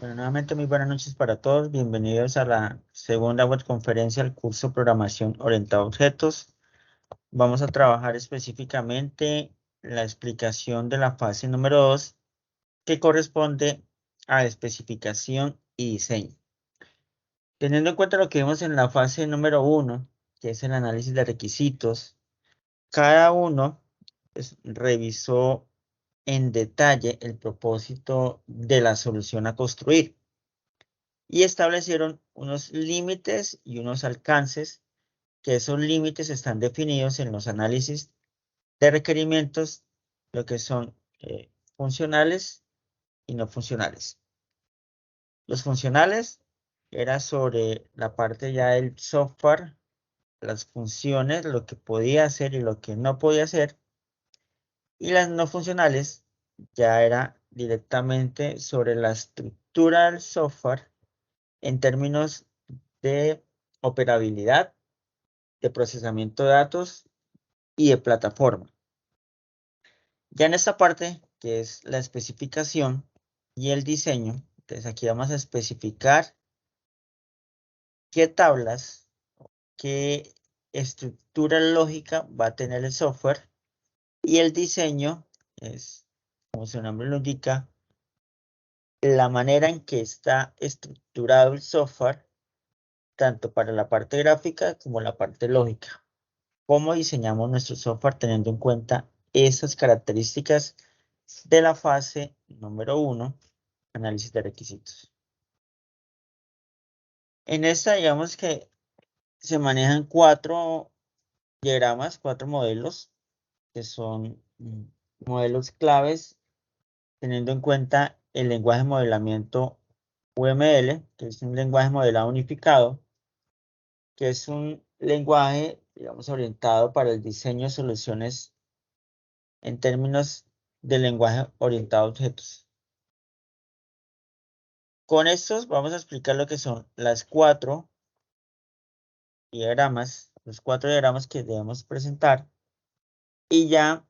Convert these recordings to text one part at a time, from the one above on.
Bueno, nuevamente muy buenas noches para todos. Bienvenidos a la segunda webconferencia del curso Programación Orientada a Objetos. Vamos a trabajar específicamente la explicación de la fase número 2, que corresponde a especificación y diseño. Teniendo en cuenta lo que vimos en la fase número 1, que es el análisis de requisitos, cada uno revisó en detalle el propósito de la solución a construir y establecieron unos límites y unos alcances, que esos límites están definidos en los análisis de requerimientos, lo que son funcionales y no funcionales. Los funcionales era sobre la parte ya del software, las funciones, lo que podía hacer y lo que no podía hacer, y las no funcionales ya era directamente sobre la estructura del software en términos de operabilidad, de procesamiento de datos y de plataforma. Ya en esta parte, que es la especificación y el diseño, entonces aquí vamos a especificar qué tablas, qué estructura lógica va a tener el software, y el diseño es, como su nombre lo indica, la manera en que está estructurado el software, tanto para la parte gráfica como la parte lógica. Cómo diseñamos nuestro software teniendo en cuenta esas características de la fase número 1, análisis de requisitos. En esta, digamos que se manejan 4 diagramas, 4 modelos, que son modelos claves, teniendo en cuenta el lenguaje de modelamiento UML, que es un lenguaje modelado unificado, que es un lenguaje, digamos, orientado para el diseño de soluciones en términos de lenguaje orientado a objetos. Con estos vamos a explicar lo que son los 4 diagramas que debemos presentar, y ya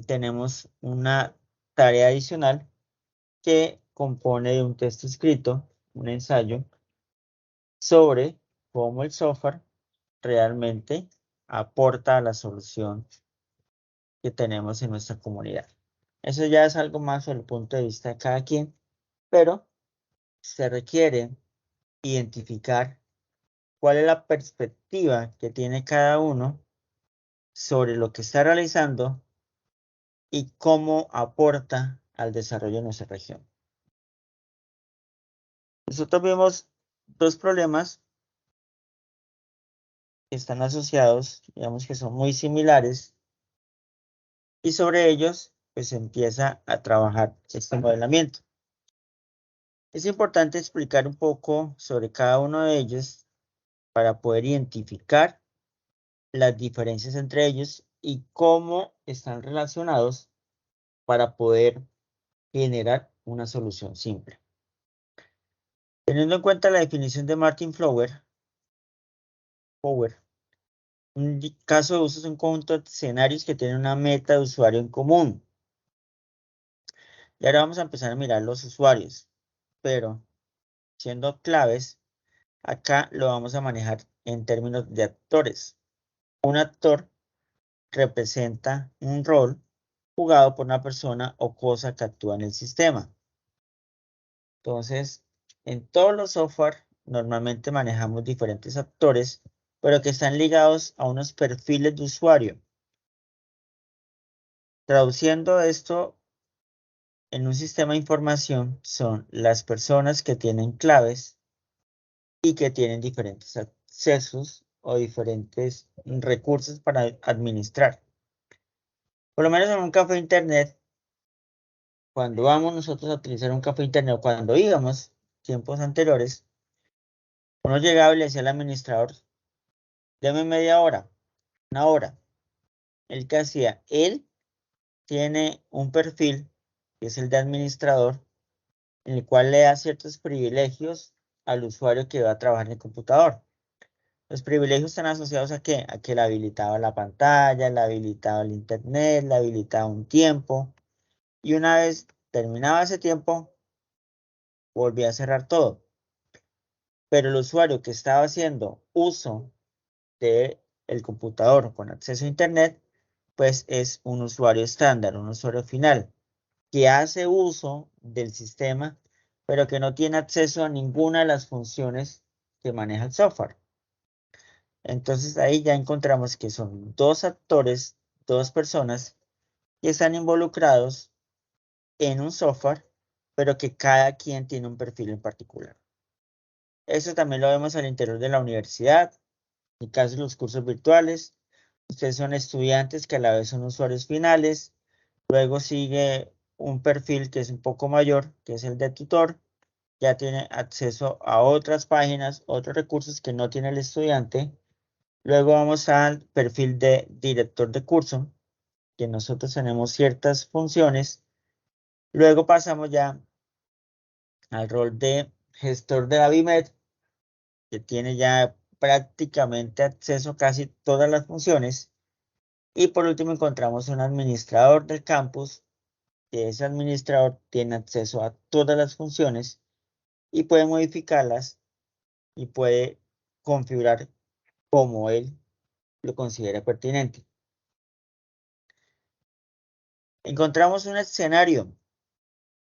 tenemos una tarea adicional que compone de un texto escrito, un ensayo, sobre cómo el software realmente aporta a la solución que tenemos en nuestra comunidad. Eso ya es algo más sobre el punto de vista de cada quien, pero se requiere identificar cuál es la perspectiva que tiene cada uno sobre lo que está realizando y cómo aporta al desarrollo de nuestra región. Nosotros vemos 2 problemas que están asociados, digamos que son muy similares, y sobre ellos pues se empieza a trabajar este modelamiento. Es importante explicar un poco sobre cada uno de ellos para poder identificar las diferencias entre ellos y cómo están relacionados para poder generar una solución simple. Teniendo en cuenta la definición de Martin Fowler, un caso de uso es un conjunto de escenarios que tienen una meta de usuario en común. Y ahora vamos a empezar a mirar los usuarios, pero siendo claves, acá lo vamos a manejar en términos de actores. Un actor representa un rol jugado por una persona o cosa que actúa en el sistema. Entonces, en todos los software normalmente manejamos diferentes actores, pero que están ligados a unos perfiles de usuario. Traduciendo esto en un sistema de información, son las personas que tienen claves y que tienen diferentes accesos o diferentes recursos para administrar. Por lo menos en un café internet, cuando vamos nosotros a utilizar un café internet, cuando íbamos tiempos anteriores, uno llegaba y le decía al administrador: deme media hora, una hora. ¿Él qué hacía? Él tiene un perfil, que es el de administrador, en el cual le da ciertos privilegios al usuario que va a trabajar en el computador. Los privilegios están asociados ¿a qué? A que le habilitaba la pantalla, le habilitaba el internet, le habilitaba un tiempo, y una vez terminaba ese tiempo, volví a cerrar todo. Pero el usuario que estaba haciendo uso del computador con acceso a Internet, pues es un usuario estándar, un usuario final, que hace uso del sistema, pero que no tiene acceso a ninguna de las funciones que maneja el software. Entonces ahí ya encontramos que son dos actores, dos personas que están involucrados en un software, pero que cada quien tiene un perfil en particular. Eso también lo vemos al interior de la universidad, en el caso de los cursos virtuales. Ustedes son estudiantes que a la vez son usuarios finales. Luego sigue un perfil que es un poco mayor, que es el de tutor. Ya tiene acceso a otras páginas, otros recursos que no tiene el estudiante. Luego vamos al perfil de director de curso, que nosotros tenemos ciertas funciones. Luego pasamos ya al rol de gestor de la BIMED, que tiene ya prácticamente acceso a casi todas las funciones. Y por último encontramos un administrador del campus, que ese administrador tiene acceso a todas las funciones y puede modificarlas y puede configurar como él lo considera pertinente. Encontramos un escenario.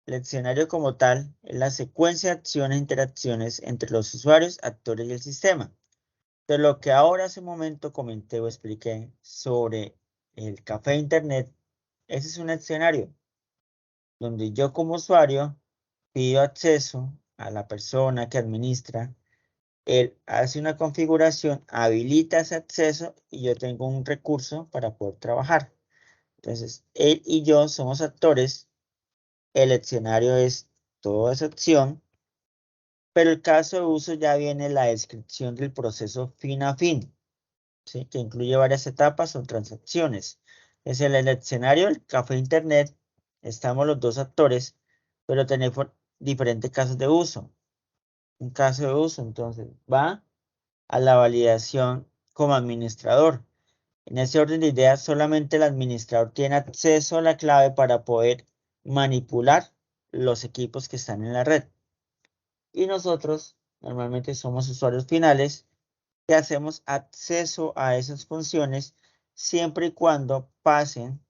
El escenario como tal es la secuencia de acciones e interacciones entre los usuarios, actores y el sistema. De lo que ahora hace un momento comenté o expliqué sobre el café Internet, ese es un escenario donde yo como usuario pido acceso a la persona que administra. Él hace una configuración, habilita ese acceso y yo tengo un recurso para poder trabajar. Entonces, él y yo somos actores. El escenario es toda esa acción, pero el caso de uso ya viene la descripción del proceso fin a fin, ¿sí? Que incluye varias etapas o transacciones. Es el escenario, el café Internet, estamos los dos actores, pero tenemos diferentes casos de uso. Un caso de uso, entonces, va a la validación como administrador. En ese orden de ideas, solamente el administrador tiene acceso a la clave para poder manipular los equipos que están en la red. Y nosotros normalmente somos usuarios finales que hacemos acceso a esas funciones siempre y cuando pasen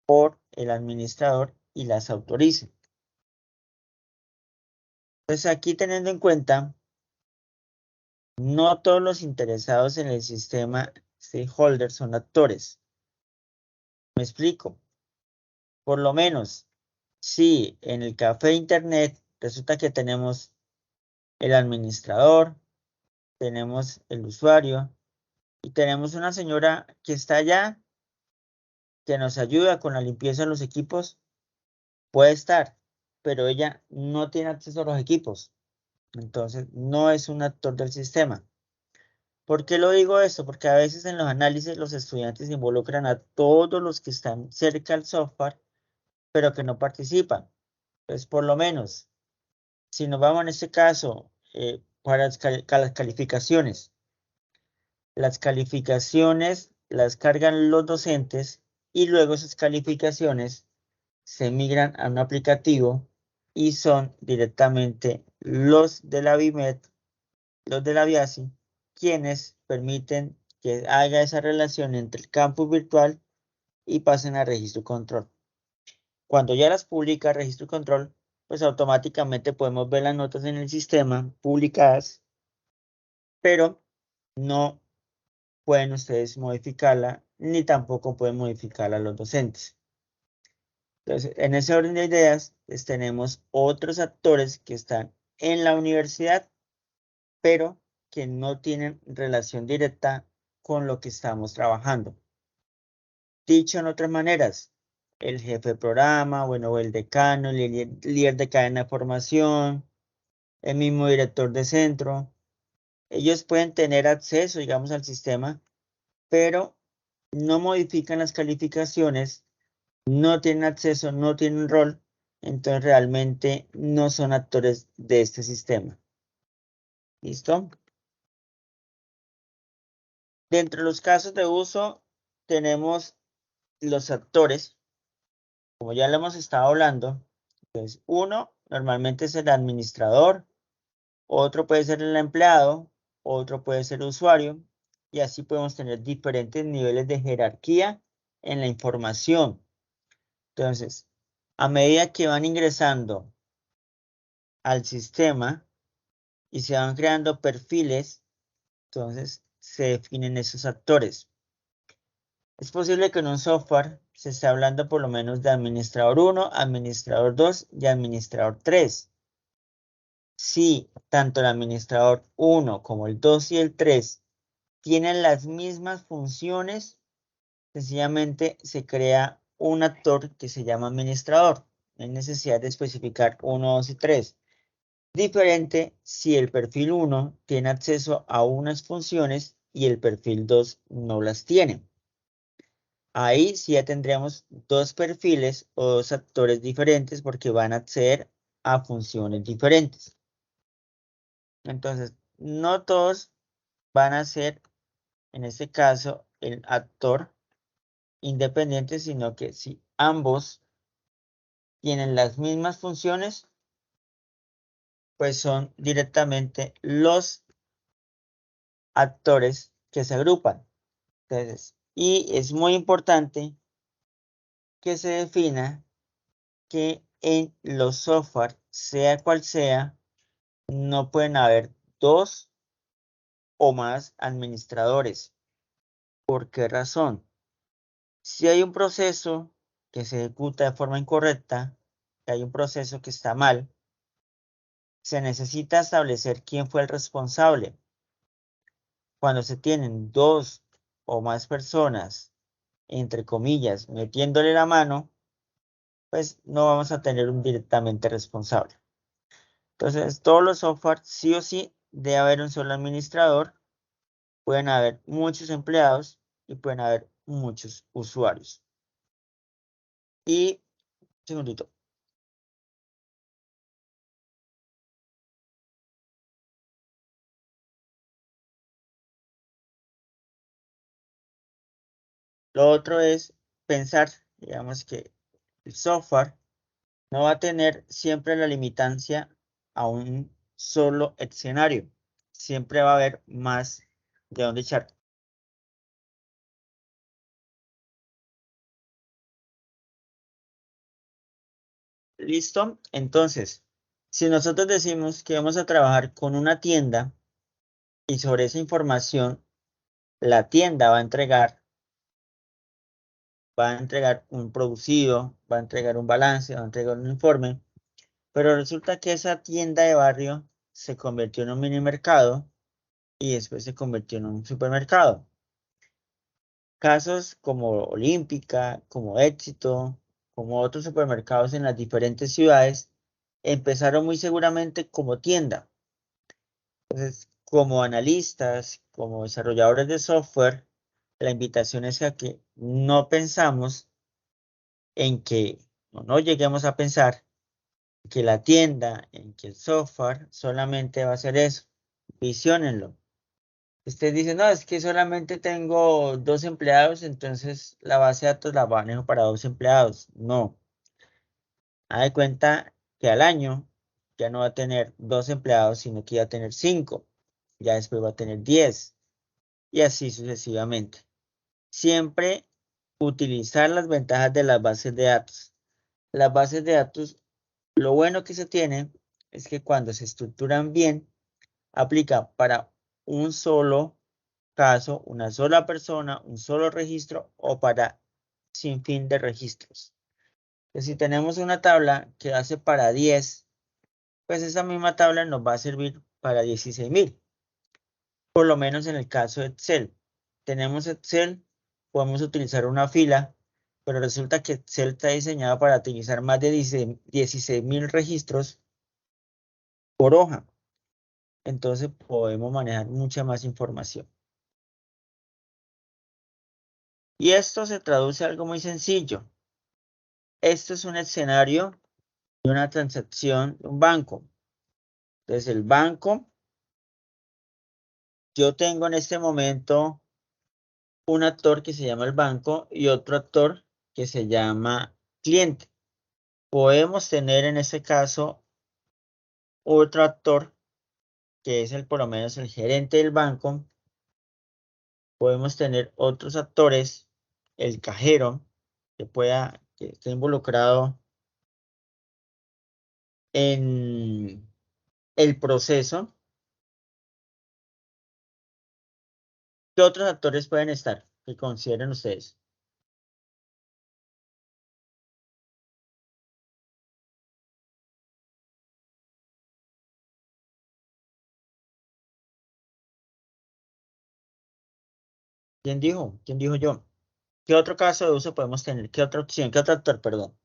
por el administrador y las autoricen. Entonces aquí teniendo en cuenta, no todos los interesados en el sistema stakeholders son actores. Me explico. Por lo menos, si en el café Internet resulta que tenemos el administrador, tenemos el usuario y tenemos una señora que está allá, que nos ayuda con la limpieza de los equipos, puede estar, pero ella no tiene acceso a los equipos. Entonces, no es un actor del sistema. ¿Por qué lo digo esto? Porque a veces en los análisis los estudiantes involucran a todos los que están cerca al software, pero que no participan. Entonces, por lo menos, si nos vamos en este caso para las calificaciones, las calificaciones las cargan los docentes y luego esas calificaciones se migran a un aplicativo y son directamente los de la BIMED, los de la BIASI, quienes permiten que haga esa relación entre el campus virtual y pasen a registro y control. Cuando ya las publica registro y control, pues automáticamente podemos ver las notas en el sistema publicadas, pero no pueden ustedes modificarla, ni tampoco pueden modificarla los docentes. Entonces, en ese orden de ideas, pues, tenemos otros actores que están en la universidad, pero que no tienen relación directa con lo que estamos trabajando. Dicho en otras maneras, el jefe de programa, bueno, el decano, el líder de cadena de formación, el mismo director de centro, ellos pueden tener acceso, digamos, al sistema, pero no modifican las calificaciones, no tienen acceso, no tienen rol, entonces realmente no son actores de este sistema. ¿Listo? Dentro de los casos de uso tenemos los actores, como ya lo hemos estado hablando. Entonces, uno normalmente es el administrador, otro puede ser el empleado, otro puede ser el usuario, y así podemos tener diferentes niveles de jerarquía en la información. Entonces, a medida que van ingresando al sistema y se van creando perfiles, entonces se definen esos actores. Es posible que en un software se esté hablando por lo menos de administrador 1, administrador 2 y administrador 3. Si tanto el administrador 1 como el 2 y el 3 tienen las mismas funciones, sencillamente se crea un actor que se llama administrador. No hay necesidad de especificar 1, 2 y 3. Diferente si el perfil 1 tiene acceso a unas funciones y el perfil 2 no las tiene. Ahí sí ya tendríamos dos perfiles o dos actores diferentes porque van a acceder a funciones diferentes. Entonces, no todos van a ser, en este caso, el actor independiente, sino que si ambos tienen las mismas funciones, pues son directamente los actores que se agrupan. Entonces, y es muy importante que se defina que en los software, sea cual sea, no pueden haber dos o más administradores. ¿Por qué razón? Si hay un proceso que se ejecuta de forma incorrecta, que hay un proceso que está mal, se necesita establecer quién fue el responsable. Cuando se tienen dos o más personas, entre comillas, metiéndole la mano, pues no vamos a tener un directamente responsable. Entonces, todos los software sí o sí debe haber un solo administrador, pueden haber muchos empleados y pueden haber muchos usuarios. Y, un segundito. Lo otro es pensar, digamos que el software no va a tener siempre la limitancia a un solo escenario. Siempre va a haber más de dónde echar. ¿Listo? Entonces, si nosotros decimos que vamos a trabajar con una tienda y sobre esa información la tienda va a entregar un producido, va a entregar un balance, va a entregar un informe, pero resulta que esa tienda de barrio se convirtió en un mini mercado y después se convirtió en un supermercado. Casos como Olímpica, como Éxito, como otros supermercados en las diferentes ciudades, empezaron muy seguramente como tienda. Entonces, como analistas, como desarrolladores de software, la invitación es a que no pensamos en que, no lleguemos a pensar que la tienda, en que el software solamente va a hacer eso. Visiónenlo. Usted dice, no, es que solamente tengo 2 empleados, entonces la base de datos la manejo para 2 empleados. No. Haz de cuenta que al año ya no va a tener 2 empleados, sino que va a tener 5. Ya después va a tener 10. Y así sucesivamente. Siempre utilizar las ventajas de las bases de datos. Las bases de datos, lo bueno que se tiene es que cuando se estructuran bien, aplica para un solo caso, una sola persona, un solo registro o para sin fin de registros. Entonces, si tenemos una tabla que hace para 10, pues esa misma tabla nos va a servir para 16,000. Por lo menos en el caso de Excel. Tenemos Excel, podemos utilizar una fila, pero resulta que Excel está diseñado para utilizar más de 16,000 registros por hoja. Entonces podemos manejar mucha más información. Y esto se traduce a algo muy sencillo. Esto es un escenario de una transacción de un banco. Entonces el banco, yo tengo en este momento un actor que se llama el banco y otro actor que se llama cliente. Podemos tener en este caso otro actor, que es por lo menos el gerente del banco. Podemos tener otros actores, el cajero, que esté involucrado en el proceso. ¿Qué otros actores pueden estar que consideren ustedes? ¿Quién dijo? ¿Quién dijo yo? ¿Qué otro caso de uso podemos tener? ¿Qué otra opción? ¿Qué otro actor, perdón?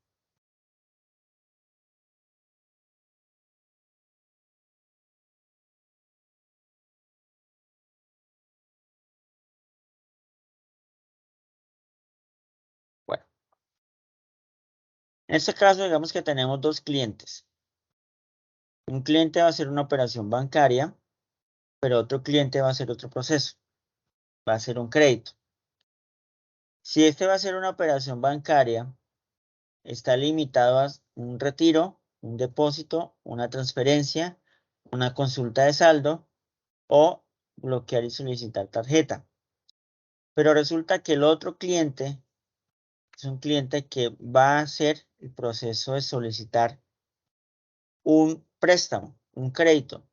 Bueno, en este caso, digamos que tenemos dos clientes. Un cliente va a hacer una operación bancaria, pero otro cliente va a hacer otro proceso. Va a hacer un crédito. Si este va a hacer una operación bancaria, está limitado a un retiro, un depósito, una transferencia, una consulta de saldo o bloquear y solicitar tarjeta. Pero resulta que el otro cliente es un cliente que va a hacer el proceso de solicitar un préstamo, un crédito.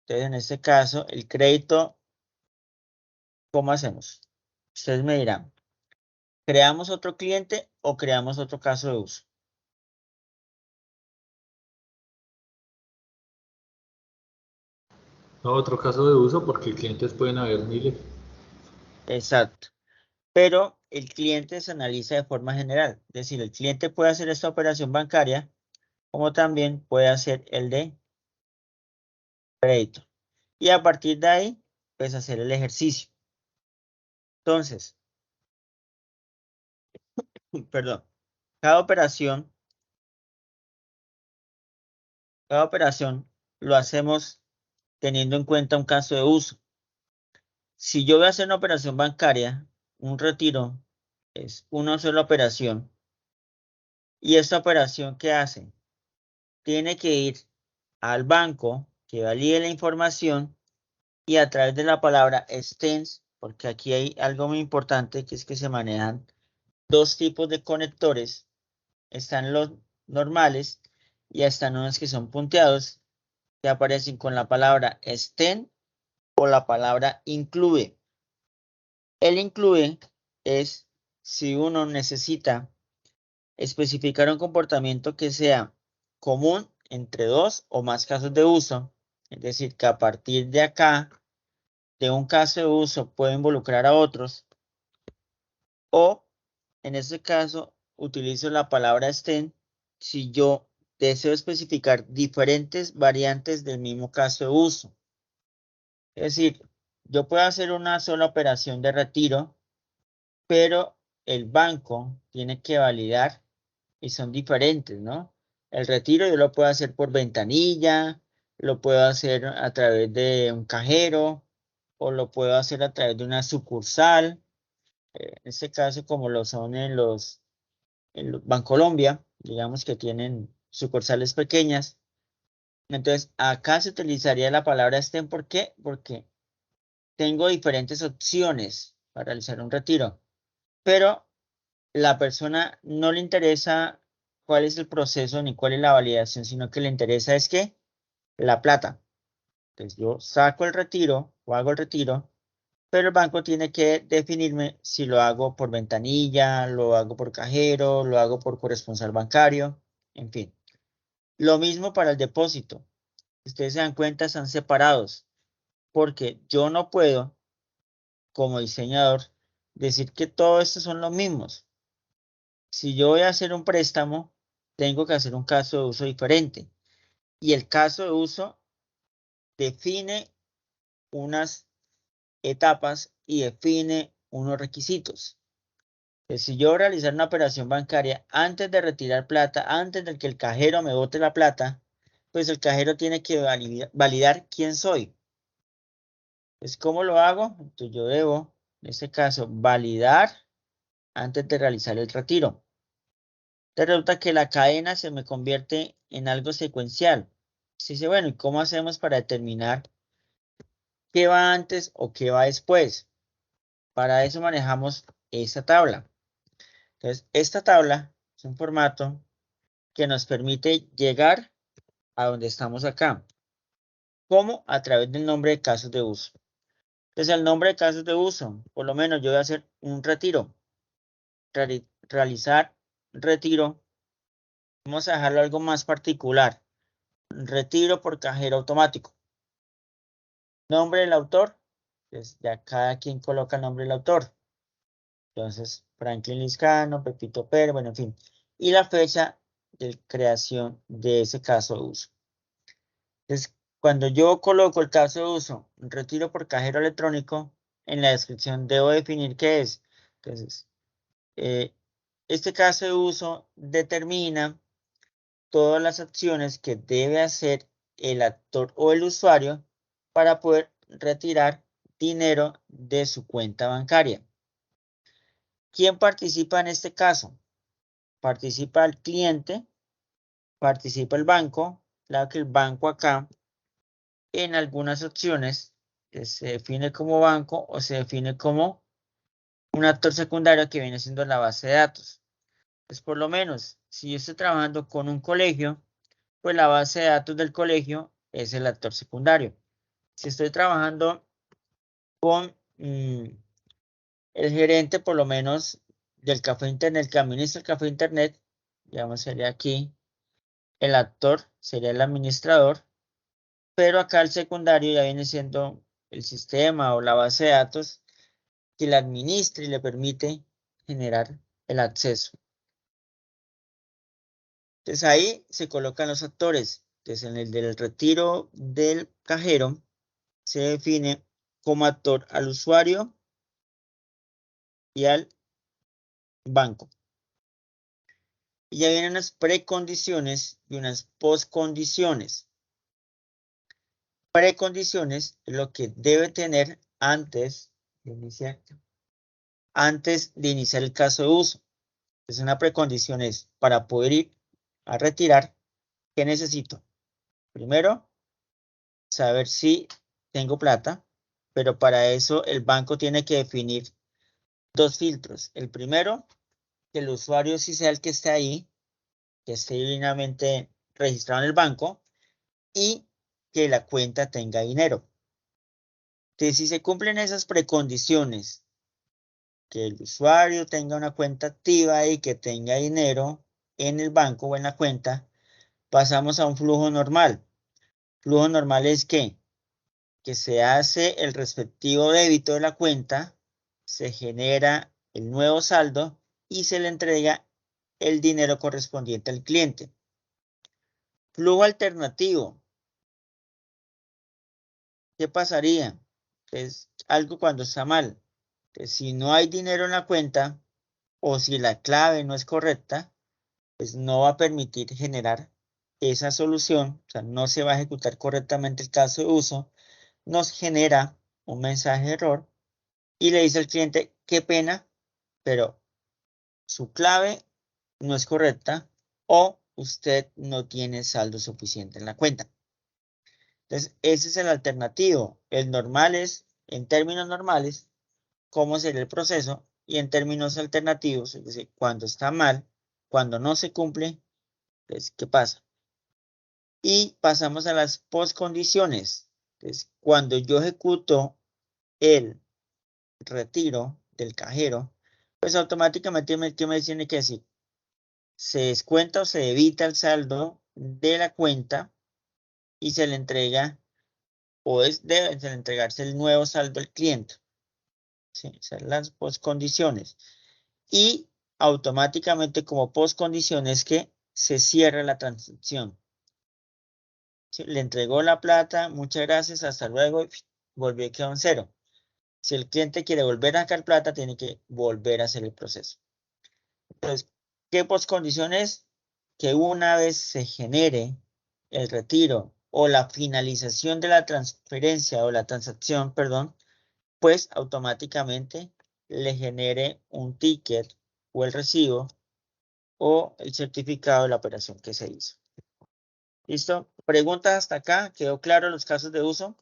Entonces, en este caso, el crédito, ¿cómo hacemos? Ustedes me dirán, ¿creamos otro cliente o creamos otro caso de uso? No, otro caso de uso porque clientes pueden haber miles. Exacto. Pero el cliente se analiza de forma general. Es decir, el cliente puede hacer esta operación bancaria como también puede hacer el de crédito. Y a partir de ahí, pues hacer el ejercicio. Entonces, perdón, cada operación, cada operación lo hacemos teniendo en cuenta un caso de uso. Si yo voy a hacer una operación bancaria, un retiro es una sola operación. ¿Y esta operación qué hace? Tiene que ir al banco que valide la información y a través de la palabra extends, porque aquí hay algo muy importante que es que se manejan dos tipos de conectores. Están los normales y están unos que son punteados que aparecen con la palabra extend o la palabra include. El include es si uno necesita especificar un comportamiento que sea común entre dos o más casos de uso, es decir, que a partir de acá, de un caso de uso, puede involucrar a otros, o en este caso, utilizo la palabra extend si yo deseo especificar diferentes variantes del mismo caso de uso. Es decir, yo puedo hacer una sola operación de retiro, pero el banco tiene que validar y son diferentes, ¿no? El retiro yo lo puedo hacer por ventanilla, lo puedo hacer a través de un cajero o lo puedo hacer a través de una sucursal. En este caso, como lo son en Bancolombia, digamos que tienen sucursales pequeñas. Entonces, acá se utilizaría la palabra estén. ¿Por qué? Porque tengo diferentes opciones para realizar un retiro, pero la persona no le interesa cuál es el proceso ni cuál es la validación, sino que le interesa es que la plata. Entonces yo saco el retiro o hago el retiro, pero el banco tiene que definirme si lo hago por ventanilla, lo hago por cajero, lo hago por corresponsal bancario, en fin. Lo mismo para el depósito. Si ustedes se dan cuenta, están separados, porque yo no puedo, como diseñador, decir que todos estos son los mismos. Si yo voy a hacer un préstamo, tengo que hacer un caso de uso diferente. Y el caso de uso define unas etapas y define unos requisitos. Si yo realizar una operación bancaria antes de retirar plata, antes de que el cajero me bote la plata, pues el cajero tiene que validar quién soy. Entonces, ¿cómo lo hago? Entonces yo debo, en este caso, validar antes de realizar el retiro. Entonces resulta que la cadena se me convierte en algo secuencial. Se dice, bueno, ¿y cómo hacemos para determinar qué va antes o qué va después? Para eso manejamos esta tabla. Entonces, esta tabla es un formato que nos permite llegar a donde estamos acá. ¿Cómo? A través del nombre de casos de uso. Entonces, el nombre de casos de uso, por lo menos yo voy a hacer un retiro. Realizar retiro. Vamos a dejarlo algo más particular. Retiro por cajero automático. Nombre del autor. Pues ya cada quien coloca el nombre del autor. Entonces, Franklin Lizcano, Pepito Pérez, bueno, en fin. Y la fecha de creación de ese caso de uso. Entonces, cuando yo coloco el caso de uso, retiro por cajero electrónico, en la descripción debo definir qué es. Entonces, este caso de uso determina todas las acciones que debe hacer el actor o el usuario para poder retirar dinero de su cuenta bancaria. ¿Quién participa en este caso? Participa el cliente, participa el banco. Claro que el banco acá, en algunas opciones, que se define como banco o se define como un actor secundario que viene siendo la base de datos. Pues por lo menos, si yo estoy trabajando con un colegio, pues la base de datos del colegio es el actor secundario. Si estoy trabajando con el gerente, por lo menos, del café internet, que administra el café internet, digamos, sería aquí, el actor sería el administrador, pero acá el secundario ya viene siendo el sistema o la base de datos que le administra y le permite generar el acceso. Entonces ahí se colocan los actores. Entonces en el del retiro del cajero se define como actor al usuario y al banco. Y ya vienen unas precondiciones y unas postcondiciones. Precondiciones es lo que debe tener antes de iniciar el caso de uso. Entonces una precondición es para poder ir a retirar, ¿qué necesito? Primero, saber si tengo plata, pero para eso el banco tiene que definir dos filtros. El primero, que el usuario sí sea el que esté ahí, que esté divinamente registrado en el banco y que la cuenta tenga dinero. Entonces, si se cumplen esas precondiciones, que el usuario tenga una cuenta activa y que tenga dinero en el banco o en la cuenta, pasamos a un flujo normal. Flujo normal es que se hace el respectivo débito de la cuenta, se genera el nuevo saldo y se le entrega el dinero correspondiente al cliente. Flujo alternativo. ¿Qué pasaría? Es algo cuando está mal. Si no hay dinero en la cuenta o si la clave no es correcta, pues no va a permitir generar esa solución, o sea, no se va a ejecutar correctamente el caso de uso, nos genera un mensaje de error y le dice al cliente, qué pena, pero su clave no es correcta o usted no tiene saldo suficiente en la cuenta. Entonces, ese es el alternativo. El normal es, en términos normales, cómo sería el proceso y en términos alternativos, es decir, cuando está mal, cuando no se cumple, pues, ¿qué pasa? Y pasamos a las postcondiciones. Entonces, cuando yo ejecuto el retiro del cajero, pues automáticamente ¿qué me tiene que decir? Se descuenta o se evita el saldo de la cuenta y se le entrega o debe entregarse el nuevo saldo al cliente. ¿Sí? Esas son las postcondiciones. Y automáticamente como postcondiciones que se cierra la transacción. ¿Sí? Le entregó la plata, muchas gracias, hasta luego, y volvió a quedar en cero. Si el cliente quiere volver a sacar plata, tiene que volver a hacer el proceso. Entonces, ¿qué postcondiciones? Que una vez se genere el retiro o la finalización de la transferencia o la transacción, perdón, pues automáticamente le genere un ticket o el recibo o el certificado de la operación que se hizo. ¿Listo? ¿Preguntas hasta acá? ¿Quedó claro los casos de uso?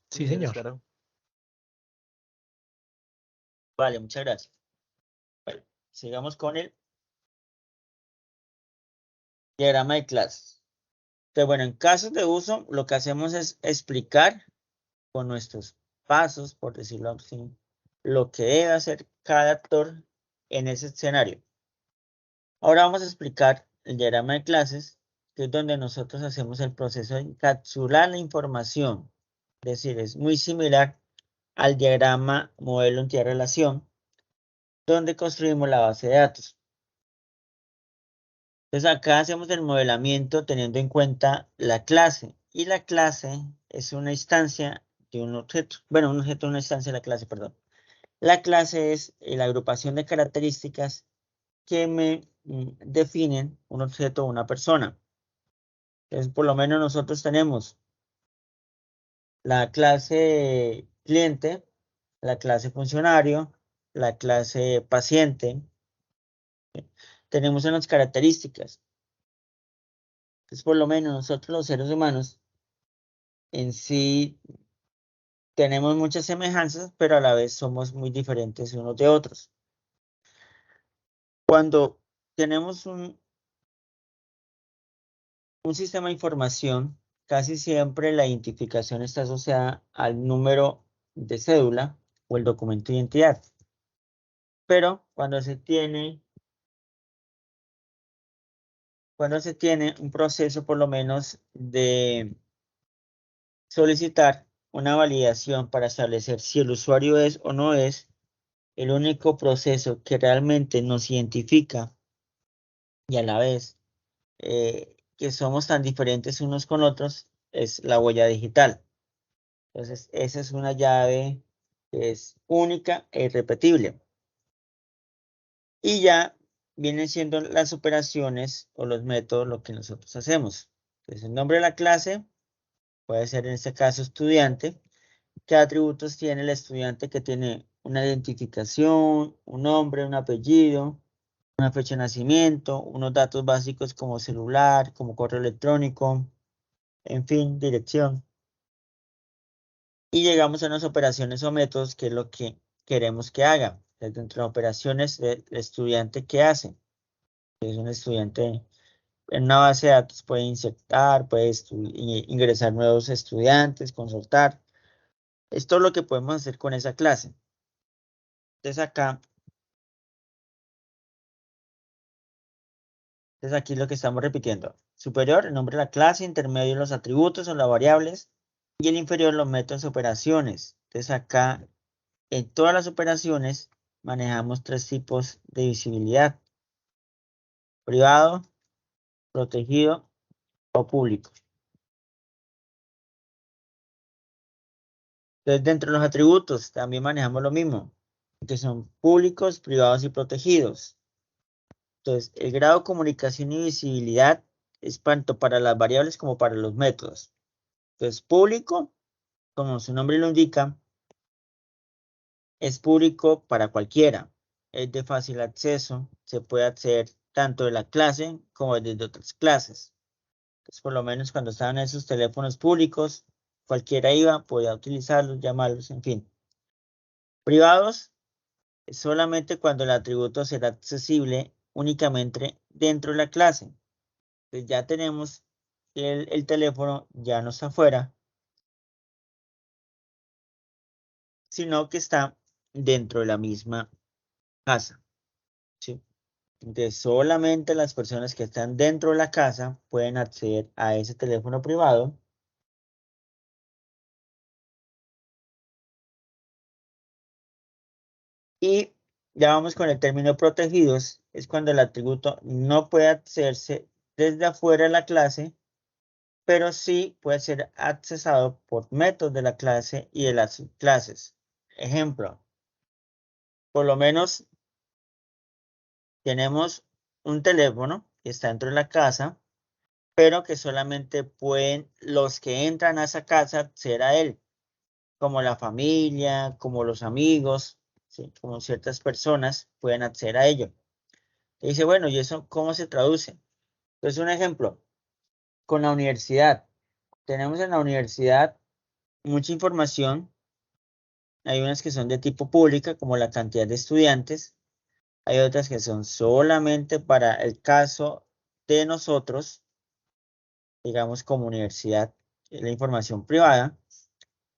Sí, señor. Claro. Vale, muchas gracias. Bueno, sigamos con el diagrama de clases. Entonces, bueno, en casos de uso, lo que hacemos es explicar con nuestros pasos, por decirlo así, lo que debe hacer cada actor en ese escenario. Ahora vamos a explicar el diagrama de clases, que es donde nosotros hacemos el proceso de encapsular la información. Es decir, es muy similar al diagrama modelo entidad-relación, donde construimos la base de datos. Entonces acá hacemos el modelamiento teniendo en cuenta la clase, y la clase es una instancia de un objeto. Bueno, un objeto es una instancia de la clase, perdón. La clase es la agrupación de características que me definen un objeto o una persona. Entonces, por lo menos nosotros tenemos la clase cliente, la clase funcionario, la clase paciente. Tenemos unas características. Entonces, por lo menos nosotros los seres humanos en sí tenemos muchas semejanzas, pero a la vez somos muy diferentes unos de otros. Cuando tenemos un sistema de información, casi siempre la identificación está asociada al número de cédula o el documento de identidad. Pero cuando se tiene un proceso por lo menos de solicitar una validación para establecer si el usuario es o no es, el único proceso que realmente nos identifica y a la vez que somos tan diferentes unos con otros es la huella digital. Entonces, esa es una llave que es única e irrepetible. Y ya vienen siendo las operaciones o los métodos lo que nosotros hacemos. Entonces, el nombre de la clase puede ser en este caso estudiante. ¿Qué atributos tiene el estudiante? Que tiene una identificación, un nombre, un apellido, una fecha de nacimiento, unos datos básicos como celular, como correo electrónico, en fin, dirección. Y llegamos a unas operaciones o métodos que es lo que queremos que haga. Dentro de las operaciones del estudiante, ¿qué hace? Es un estudiante en una base de datos, puede insertar, puede ingresar nuevos estudiantes, consultar. Esto es lo que podemos hacer con esa clase. Entonces aquí lo que estamos repitiendo. Superior, el nombre de la clase, intermedio, los atributos o las variables, y el inferior, los métodos de operaciones. Entonces acá, en todas las operaciones, manejamos tres tipos de visibilidad: privado, protegido o público. Entonces, dentro de los atributos también manejamos lo mismo, que son públicos, privados y protegidos. Entonces, el grado de comunicación y visibilidad es tanto para las variables como para los métodos. Entonces, público, como su nombre lo indica, es público para cualquiera. Es de fácil acceso, se puede acceder tanto de la clase como desde otras clases. Entonces, por lo menos cuando estaban esos teléfonos públicos, cualquiera iba, podía utilizarlos, llamarlos, en fin. Privados, solamente cuando el atributo será accesible únicamente dentro de la clase. Entonces ya tenemos que el teléfono ya no está afuera, sino que está dentro de la misma casa. ¿Sí? Entonces solamente las personas que están dentro de la casa pueden acceder a ese teléfono privado. Y ya vamos con el término protegidos. Es cuando el atributo no puede accederse desde afuera de la clase, pero sí puede ser accesado por métodos de la clase y de las subclases. Ejemplo, por lo menos tenemos un teléfono que está dentro de la casa, pero que solamente pueden los que entran a esa casa acceder a él, como la familia, como los amigos, ¿sí? Como ciertas personas pueden acceder a ello. Y dice, bueno, ¿y eso cómo se traduce? Entonces, un ejemplo, con la universidad. Tenemos en la universidad mucha información. Hay unas que son de tipo pública, como la cantidad de estudiantes. Hay otras que son solamente para el caso de nosotros, digamos como universidad, la información privada.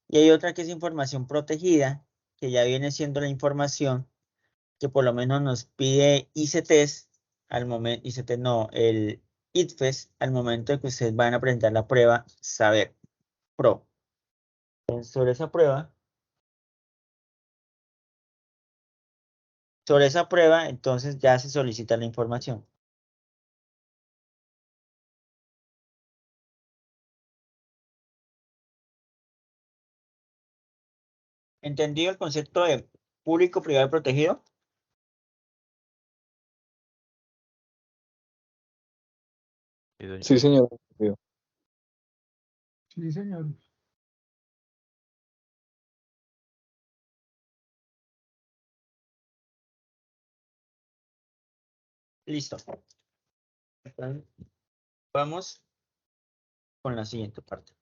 Y hay otra que es información protegida, que ya viene siendo la información que por lo menos nos pide ICTs al momento, ICT no, el ITFES al momento de que ustedes van a presentar la prueba Saber Pro. Entonces, sobre esa prueba, entonces ya se solicita la información. ¿Entendido el concepto de público, privado y protegido? Sí, señor. Sí, señor. Listo. Entonces, vamos con la siguiente parte.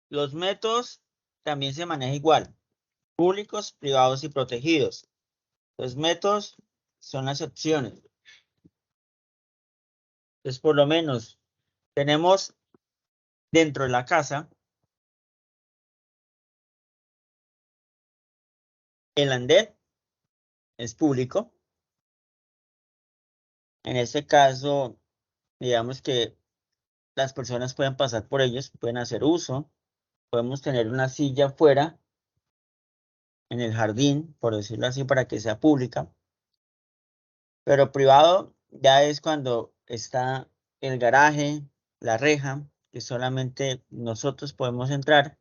Los métodos también se manejan igual, públicos, privados y protegidos. Los métodos son las opciones. Entonces, por lo menos, tenemos dentro de la casa el andén, es público. En este caso, digamos que las personas pueden pasar por ellos, pueden hacer uso. Podemos tener una silla afuera en el jardín, por decirlo así, para que sea pública. Pero privado ya es cuando está el garaje, la reja, que solamente nosotros podemos entrar.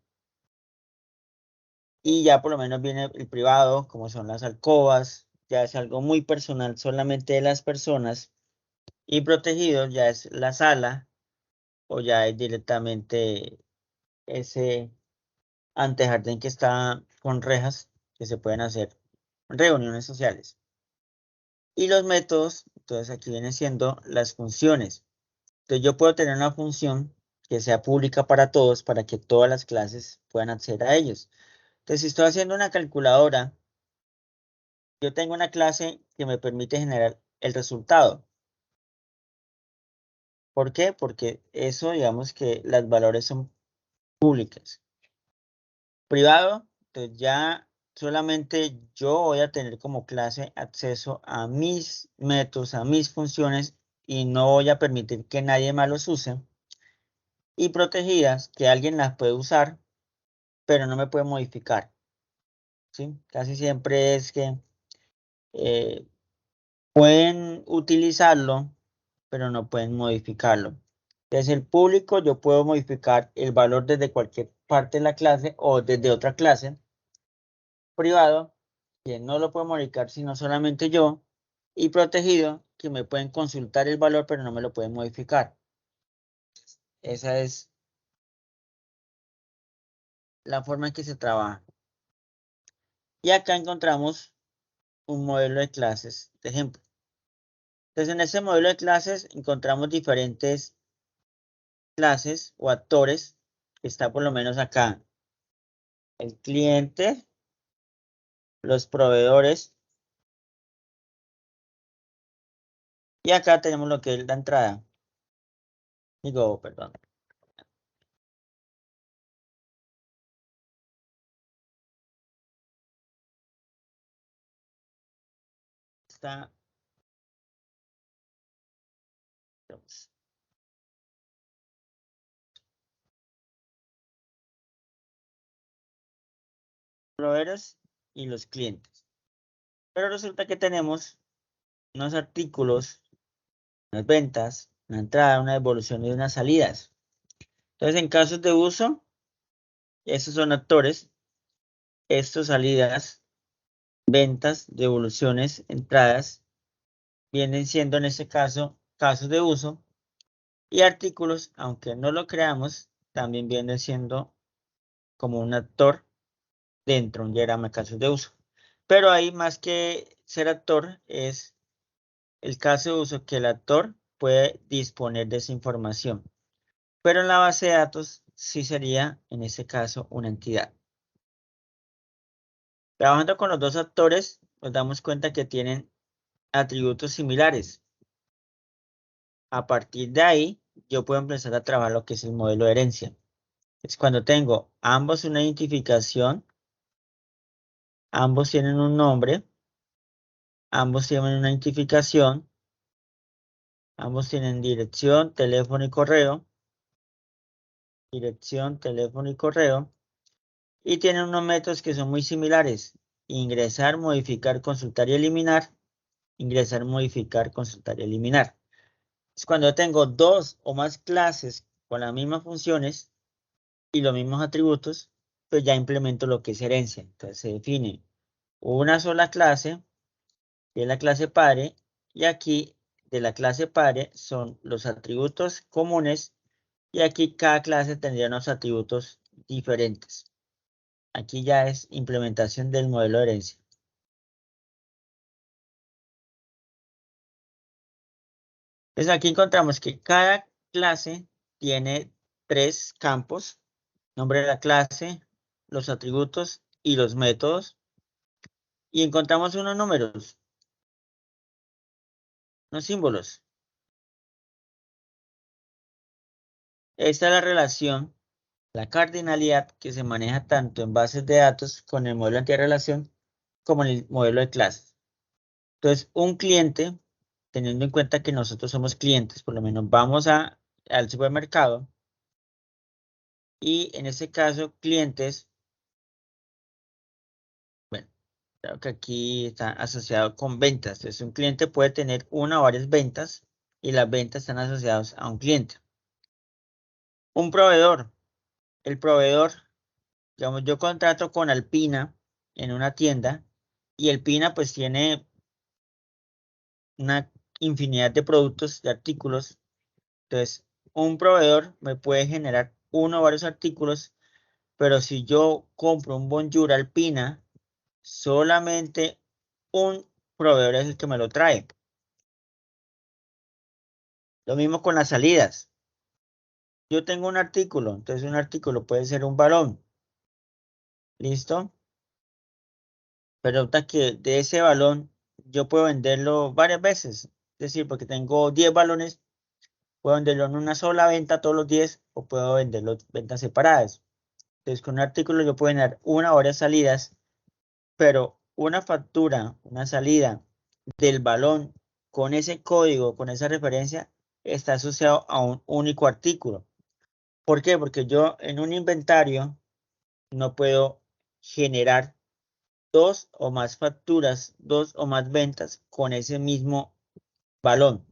Y ya por lo menos viene el privado, como son las alcobas, ya es algo muy personal solamente de las personas. Y protegido ya es la sala o ya es directamente ese antejardín que está con rejas que se pueden hacer reuniones sociales. Y los métodos, entonces aquí vienen siendo las funciones. Entonces yo puedo tener una función que sea pública para todos, para que todas las clases puedan acceder a ellos. Entonces si estoy haciendo una calculadora, yo tengo una clase que me permite generar el resultado. ¿Por qué? Porque eso, digamos que las valores son públicas. Privado, entonces ya solamente yo voy a tener como clase acceso a mis métodos, a mis funciones y no voy a permitir que nadie más los use. Y protegidas, que alguien las puede usar, pero no me puede modificar. ¿Sí? Casi siempre es que pueden utilizarlo, pero no pueden modificarlo. Desde el público yo puedo modificar el valor desde cualquier parte de la clase o desde otra clase. Privado, que no lo puedo modificar sino solamente yo. Y protegido, que me pueden consultar el valor, pero no me lo pueden modificar. Esa es la forma en que se trabaja. Y acá encontramos un modelo de clases de ejemplo. Entonces, en ese modelo de clases encontramos diferentes clases o actores. Está por lo menos acá el cliente, los proveedores. Y acá tenemos lo que es la entrada. Digo, perdón. Está. Proveedores y los clientes. Pero resulta que tenemos unos artículos, unas ventas, una entrada, una devolución y unas salidas. Entonces, en casos de uso, estos son actores, estos salidas, ventas, devoluciones, entradas, vienen siendo en este caso casos de uso y artículos, aunque no lo creamos, también viene siendo como un actor dentro de un diagrama de casos de uso. Pero ahí más que ser actor es el caso de uso que el actor puede disponer de esa información. Pero en la base de datos sí sería, en ese caso, una entidad. Trabajando con los dos actores, nos damos cuenta que tienen atributos similares. A partir de ahí, yo puedo empezar a trabajar lo que es el modelo de herencia. Es cuando tengo ambos una identificación, ambos tienen un nombre, ambos tienen una identificación, ambos tienen dirección, teléfono y correo, dirección, teléfono y correo, y tienen unos métodos que son muy similares: ingresar, modificar, consultar y eliminar, ingresar, modificar, consultar y eliminar. Es cuando tengo dos o más clases con las mismas funciones y los mismos atributos, pues ya implemento lo que es herencia. Entonces se define una sola clase, que es la clase padre, y aquí de la clase padre son los atributos comunes, y aquí cada clase tendría unos atributos diferentes. Aquí ya es implementación del modelo de herencia. Entonces aquí encontramos que cada clase tiene 3 campos: nombre de la clase, los atributos y los métodos. Y encontramos unos números, unos símbolos. Esta es la relación, la cardinalidad que se maneja tanto en bases de datos con el modelo antirrelación como en el modelo de clases. Entonces, un cliente, teniendo en cuenta que nosotros somos clientes, por lo menos vamos al supermercado, y en este caso, clientes, bueno, creo que aquí está asociado con ventas. Entonces, un cliente puede tener una o varias ventas, y las ventas están asociadas a un cliente. Un proveedor. El proveedor, digamos, yo contrato con Alpina en una tienda, y Alpina pues tiene una infinidad de productos, de artículos. Entonces, un proveedor me puede generar uno o varios artículos, pero si yo compro un Bonjour Alpina, solamente un proveedor es el que me lo trae. Lo mismo con las salidas. Yo tengo un artículo, entonces un artículo puede ser un balón. ¿Listo? Pero resulta que de ese balón yo puedo venderlo varias veces. Es decir, porque tengo 10 balones, puedo venderlo en una sola venta todos los 10, o puedo venderlo ventas separadas. Entonces, con un artículo yo puedo tener una o varias salidas, pero una factura, una salida del balón con ese código, con esa referencia, está asociado a un único artículo. ¿Por qué? Porque yo en un inventario no puedo generar dos o más facturas, dos o más ventas con ese mismo balón.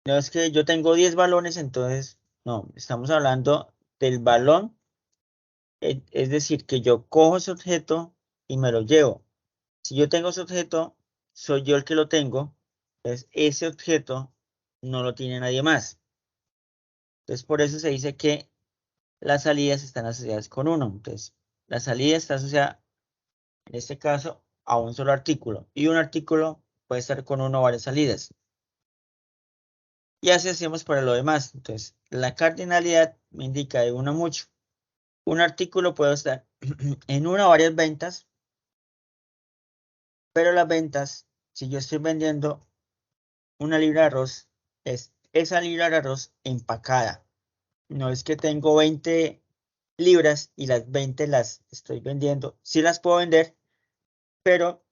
No es que yo tengo 10 balones, entonces no, estamos hablando del balón, es decir, que yo cojo ese objeto y me lo llevo. Si yo tengo ese objeto, soy yo el que lo tengo, entonces ese objeto no lo tiene nadie más. Entonces por eso se dice que las salidas están asociadas con uno. Entonces la salida está asociada, en este caso, a un solo artículo, y un artículo puede estar con uno o varias salidas. Y así hacemos para lo demás. Entonces, la cardinalidad me indica de uno a mucho. Un artículo puede estar en una o varias ventas, pero las ventas, si yo estoy vendiendo una libra de arroz, es esa libra de arroz empacada. No es que tengo 20 libras y las 20 las estoy vendiendo. Sí las puedo vender, pero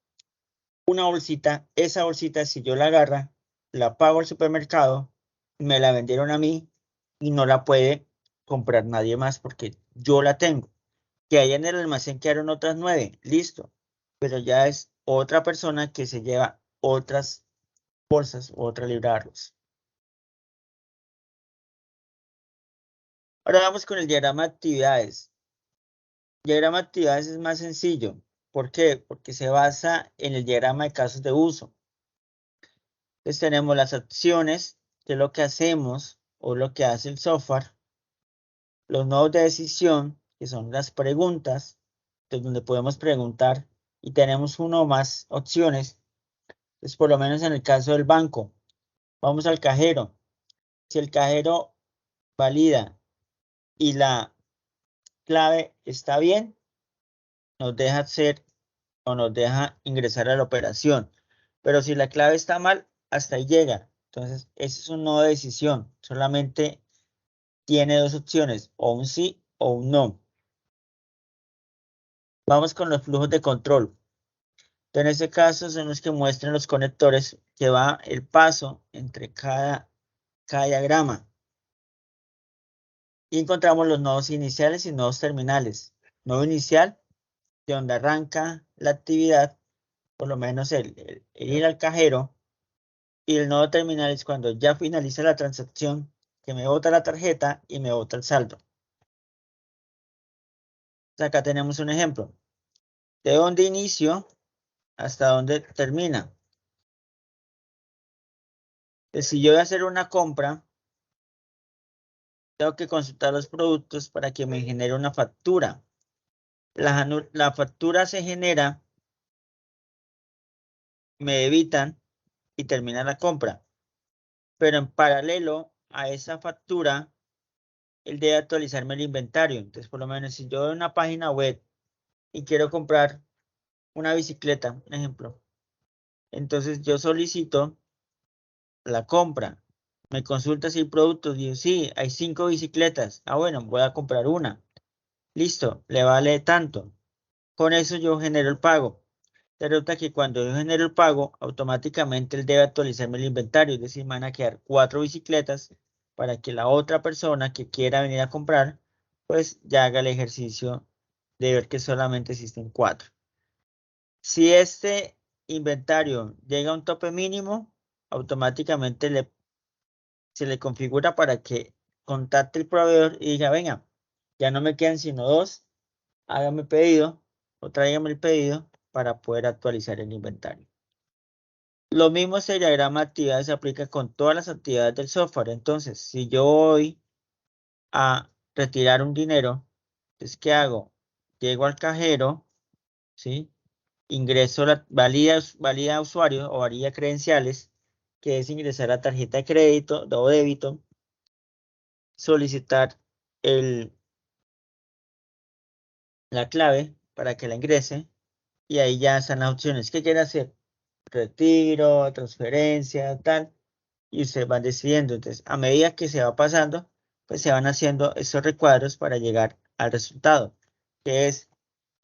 una bolsita, esa bolsita, si yo la agarra, la pago al supermercado, me la vendieron a mí y no la puede comprar nadie más porque yo la tengo. Que ahí en el almacén quedaron otras 9, listo. Pero ya es otra persona que se lleva otras bolsas o otra libra de arroz. Ahora vamos con el diagrama de actividades. El diagrama de actividades es más sencillo. ¿Por qué? Porque se basa en el diagrama de casos de uso. Entonces tenemos las acciones, que es lo que hacemos o lo que hace el software. los nodos de decisión, que son las preguntas, donde podemos preguntar y tenemos uno o más opciones. Entonces, por lo menos en el caso del banco, vamos al cajero. Si el cajero valida y la clave está bien, nos deja hacer o nos deja ingresar a la operación. Pero si la clave está mal, hasta ahí llega. Entonces, ese es un nodo de decisión. Solamente tiene dos opciones, o un sí o un no. Vamos con los flujos de control. En este caso son los que muestran los conectores que va el paso entre cada diagrama. Y encontramos los nodos iniciales y nodos terminales. Nodo inicial, de donde arranca la actividad, por lo menos el ir al cajero. Y el nodo terminal es cuando ya finaliza la transacción, que me bota la tarjeta y me bota el saldo. Acá tenemos un ejemplo. De donde inicio hasta donde termina. Si yo voy a hacer una compra, tengo que consultar los productos para que me genere una factura. La factura se genera, me debitan y termina la compra. Pero en paralelo a esa factura, él debe actualizarme el inventario. Entonces, por lo menos, si yo voy a una página web y quiero comprar una bicicleta, por ejemplo, entonces yo solicito la compra. Me consulta si hay productos. Digo, sí, hay 5 bicicletas. Ah, bueno, voy a comprar una. Listo, le vale tanto. Con eso yo genero el pago. Resulta que cuando yo genero el pago, automáticamente él debe actualizarme el inventario. Es decir, me van a quedar 4 bicicletas para que la otra persona que quiera venir a comprar, pues ya haga el ejercicio de ver que solamente existen 4. Si este inventario llega a un tope mínimo, automáticamente se le configura para que contacte el proveedor y diga, venga, ya no me quedan sino 2, hágame pedido o tráigame el pedido para poder actualizar el inventario. Lo mismo este diagrama de actividades se aplica con todas las actividades del software. Entonces, si yo voy a retirar un dinero, entonces, ¿qué hago? Llego al cajero, ¿sí? Ingreso la valida usuario o valida credenciales, que es ingresar la tarjeta de crédito o débito, solicitar la clave para que la ingrese y ahí ya están las opciones. ¿Qué quiere hacer? Retiro, transferencia, tal, y ustedes van decidiendo. Entonces, a medida que se va pasando, pues se van haciendo esos recuadros para llegar al resultado, que es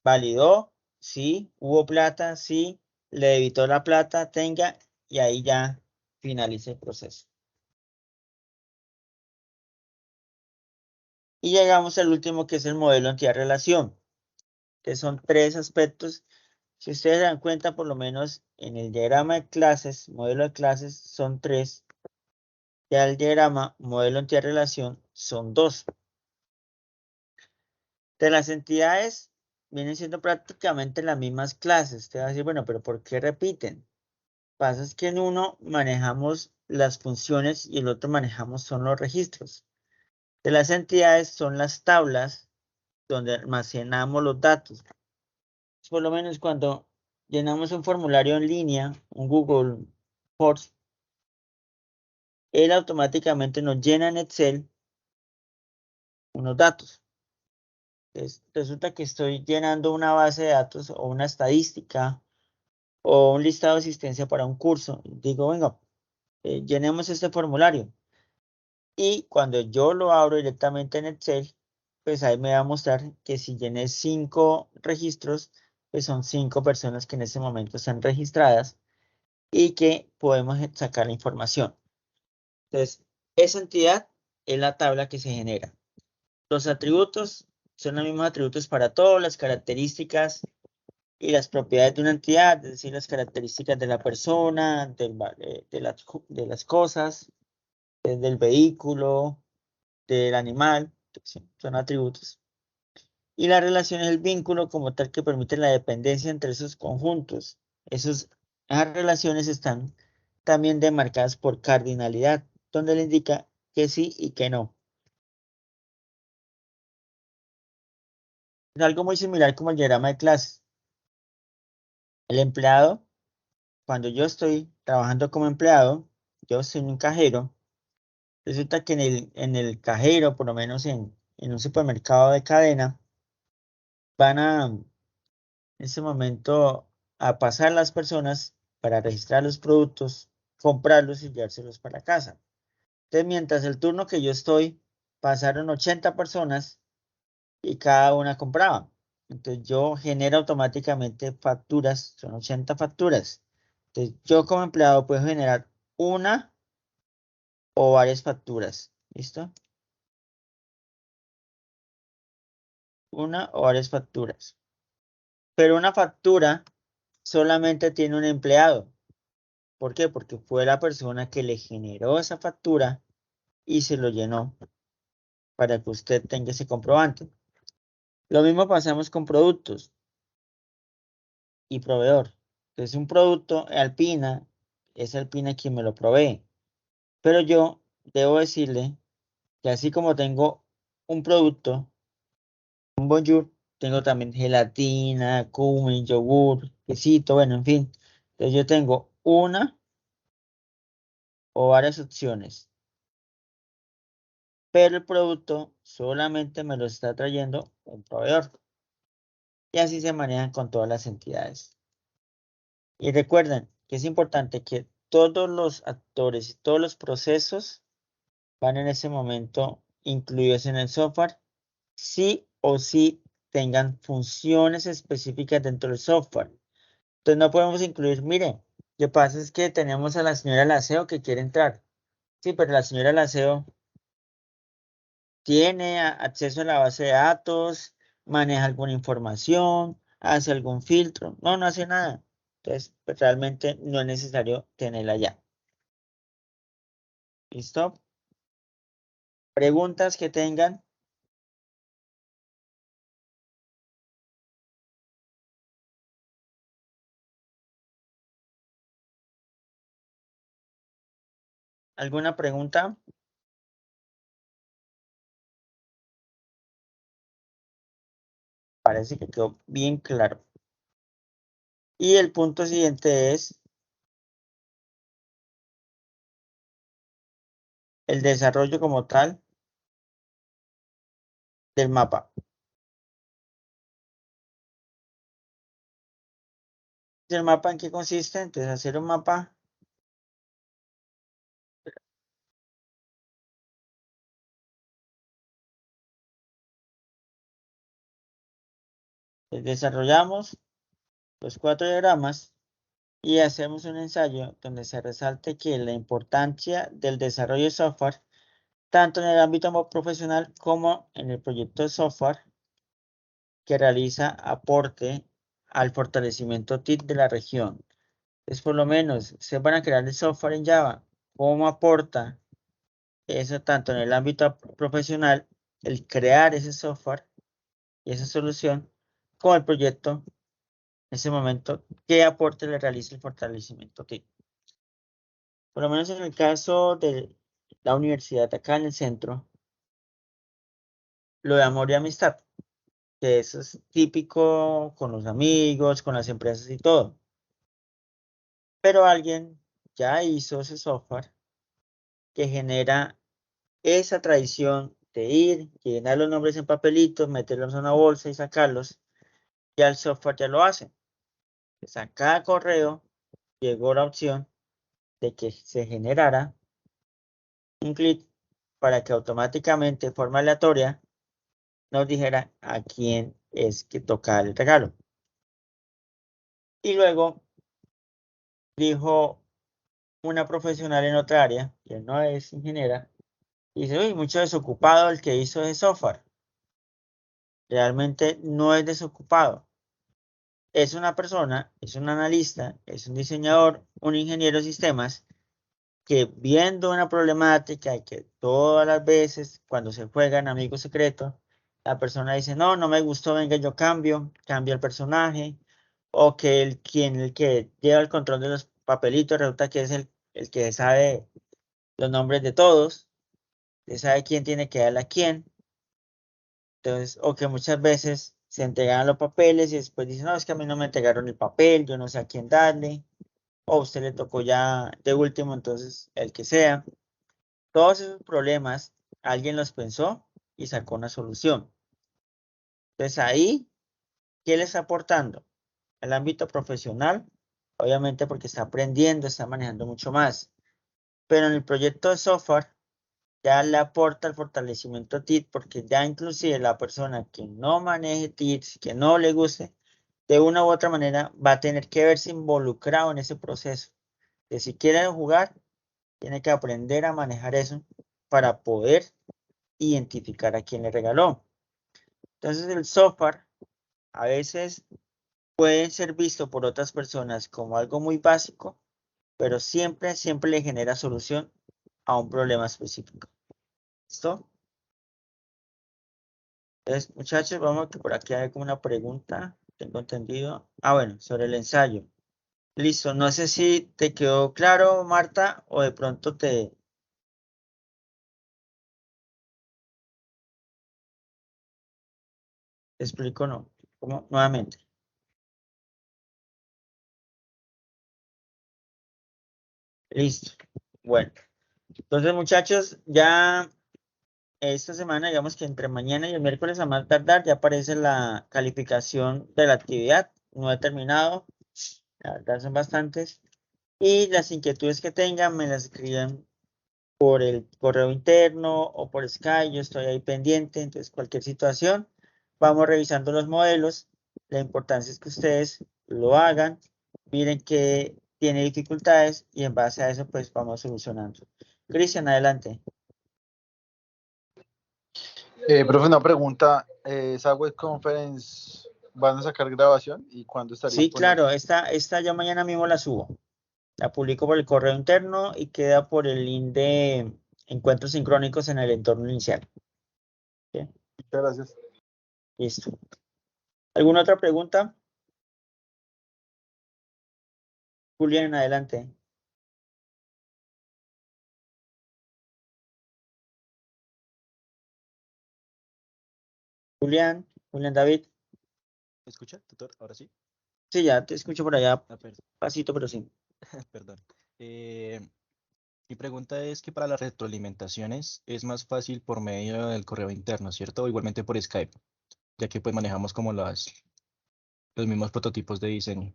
validó, sí, hubo plata, sí, le debitó la plata, tenga, y ahí ya finaliza el proceso. Y llegamos al último, que es el modelo entidad-relación, que son 3 aspectos. Si ustedes se dan cuenta, por lo menos en el diagrama de clases, modelo de clases son 3, y el diagrama modelo entidad-relación son 2. De las entidades vienen siendo prácticamente las mismas clases. Usted va a decir, bueno, pero ¿por qué repiten? Pasa es que en uno manejamos las funciones y el otro manejamos son los registros. De las entidades son las tablas donde almacenamos los datos. Por lo menos cuando llenamos un formulario en línea, un Google Forms, él automáticamente nos llena en Excel unos datos. Entonces, resulta que estoy llenando una base de datos o una estadística o un listado de asistencia para un curso. Digo, venga, llenemos este formulario. Y cuando yo lo abro directamente en Excel, pues ahí me va a mostrar que si llené 5 registros, pues son 5 personas que en ese momento están registradas y que podemos sacar la información. Entonces, esa entidad es la tabla que se genera. Los atributos son los mismos atributos para todas las características y las propiedades de una entidad, es decir, las características de la persona, de las cosas, del vehículo, del animal, son atributos. Y la relación es el vínculo como tal que permite la dependencia entre esos conjuntos. Esas relaciones están también demarcadas por cardinalidad, donde le indica que sí y que no. Es algo muy similar como el diagrama de clase. El empleado, cuando yo estoy trabajando como empleado, yo soy un cajero. Resulta que en el cajero, por lo menos en un supermercado de cadena, van a, en ese momento, a pasar las personas para registrar los productos, comprarlos y llevárselos para casa. Entonces, mientras el turno que yo estoy, pasaron 80 personas y cada una compraba. Entonces, yo genero automáticamente facturas, son 80 facturas. Entonces, yo como empleado puedo generar una o varias facturas. ¿Listo? Una o varias facturas. Pero una factura solamente tiene un empleado. ¿Por qué? Porque fue la persona que le generó esa factura y se lo llenó para que usted tenga ese comprobante. Lo mismo pasamos con productos y proveedor. Entonces, un producto Alpina, es Alpina quien me lo provee. Pero yo debo decirle que así como tengo un producto, un Bonjour, tengo también gelatina, cumin, yogur, quesito, bueno, en fin. Entonces yo tengo una o varias opciones, pero el producto solamente me lo está trayendo un proveedor. Y así se manejan con todas las entidades. Y recuerden que es importante que todos los actores y todos los procesos van en ese momento incluidos en el software, sí o sí tengan funciones específicas dentro del software. Entonces no podemos incluir, mire, lo que pasa es que tenemos a la señora Laceo que quiere entrar. Sí, pero la señora Laceo tiene acceso a la base de datos, maneja alguna información, hace algún filtro. No, no hace nada. Entonces, pues, realmente no es necesario tenerla ya. ¿Listo? Preguntas que tengan. ¿Alguna pregunta? Parece que quedó bien claro. Y el punto siguiente es el desarrollo como tal del mapa. ¿El mapa en qué consiste? Entonces, hacer un mapa. Desarrollamos los 4 diagramas y hacemos un ensayo donde se resalte que la importancia del desarrollo de software, tanto en el ámbito profesional como en el proyecto de software que realiza aporte al fortalecimiento TIC de la región. Es por lo menos, se van a crear el software en Java, cómo aporta eso tanto en el ámbito profesional, el crear ese software y esa solución, como el proyecto en ese momento, qué aporte le realiza el fortalecimiento TIC. Por lo menos en el caso de la universidad acá en el centro, lo de amor y amistad, que eso es típico con los amigos, con las empresas y todo. Pero alguien ya hizo ese software que genera esa tradición de ir, llenar los nombres en papelitos, meterlos en una bolsa y sacarlos. Ya el software ya lo hace. Pues a cada correo llegó la opción de que se generara un clic para que automáticamente, de forma aleatoria, nos dijera a quién es que toca el regalo. Y luego dijo una profesional en otra área, que no es ingeniera, y dice, uy, mucho desocupado el que hizo ese software. Realmente no es desocupado. Es una persona, es un analista, es un diseñador, un ingeniero de sistemas, que viendo una problemática y que todas las veces cuando se juega en Amigo Secreto, la persona dice, no, no me gustó, venga, yo cambio el personaje, o que el que lleva el control de los papelitos resulta que es el que sabe los nombres de todos, que sabe quién tiene que darle a quién. Entonces, o que muchas veces se entregaban los papeles y después dicen, no, es que a mí no me entregaron el papel, yo no sé a quién darle, o a usted le tocó ya de último, entonces el que sea. Todos esos problemas, alguien los pensó y sacó una solución. Entonces ahí, ¿qué le está aportando? El ámbito profesional, obviamente porque está aprendiendo, está manejando mucho más. Pero en el proyecto de software, ya le aporta el fortalecimiento TIC, porque ya inclusive la persona que no maneje TIC, que no le guste, de una u otra manera va a tener que verse involucrado en ese proceso. Que si quiere jugar, tiene que aprender a manejar eso para poder identificar a quién le regaló. Entonces el software a veces puede ser visto por otras personas como algo muy básico, pero siempre le genera solución a un problema específico. ¿Listo? Entonces, muchachos, vamos que por aquí hay como una pregunta, tengo entendido. Bueno, sobre el ensayo. Listo, no sé si te quedó claro, Marta, o de pronto te explico, no. ¿Cómo? Nuevamente. Listo. Bueno, entonces, muchachos, ya esta semana, digamos que entre mañana y el miércoles a más tardar, ya aparece la calificación de la actividad. No he terminado, la verdad son bastantes. Y las inquietudes que tengan me las escriben por el correo interno o por Skype, yo estoy ahí pendiente, entonces cualquier situación, vamos revisando los modelos, la importancia es que ustedes lo hagan, miren que tiene dificultades y en base a eso pues vamos solucionando. Cristian, adelante. Profe, una pregunta, ¿esa web conference van a sacar grabación y cuándo estaría Sí, disponible? claro, esta yo mañana mismo la subo, la publico por el correo interno y queda por el link de encuentros sincrónicos en el entorno inicial. ¿Sí? Muchas gracias. Listo. ¿Alguna otra pregunta? Julián, adelante. Julián David. ¿Me escucha, tutor? Ahora sí. Sí, ya te escucho por allá, Perdón. pasito, pero sí. Perdón. Mi pregunta es que para las retroalimentaciones es más fácil por medio del correo interno, ¿cierto? O igualmente por Skype, ya que pues manejamos como los mismos prototipos de diseño.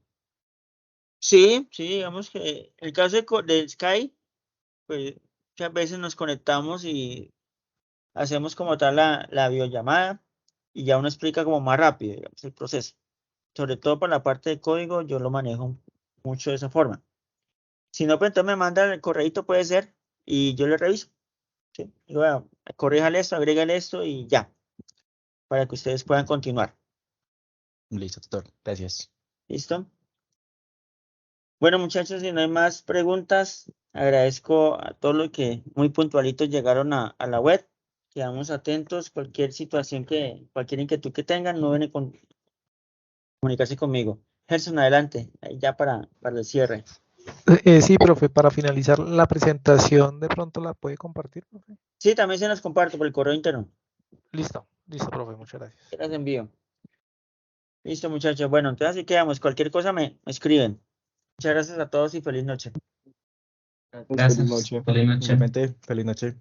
Sí, digamos que el caso de Skype, pues muchas veces nos conectamos y hacemos como tal la videollamada y ya uno explica como más rápido, digamos, el proceso. Sobre todo para la parte de código, yo lo manejo mucho de esa forma. Si no, pues entonces me mandan el correíto, puede ser, y yo le reviso. ¿Sí? Y bueno, corríjale esto, agrégale esto y ya, para que ustedes puedan continuar. Listo, tutor. Gracias. ¿Listo? Bueno, muchachos, si no hay más preguntas, agradezco a todos los que muy puntualitos llegaron a la web. Quedamos atentos, cualquier situación cualquier inquietud que tengan, no deben comunicarse conmigo. Gerson, adelante, ahí ya para el cierre. Sí, profe, para finalizar la presentación, ¿de pronto la puede compartir, profe? Sí, también se las comparto por el correo interno. Listo, profe, muchas gracias. Se las envío. Listo, muchachos. Bueno, entonces así quedamos. Cualquier cosa me escriben. Muchas gracias a todos y feliz noche. Feliz noche. Igualmente, feliz noche.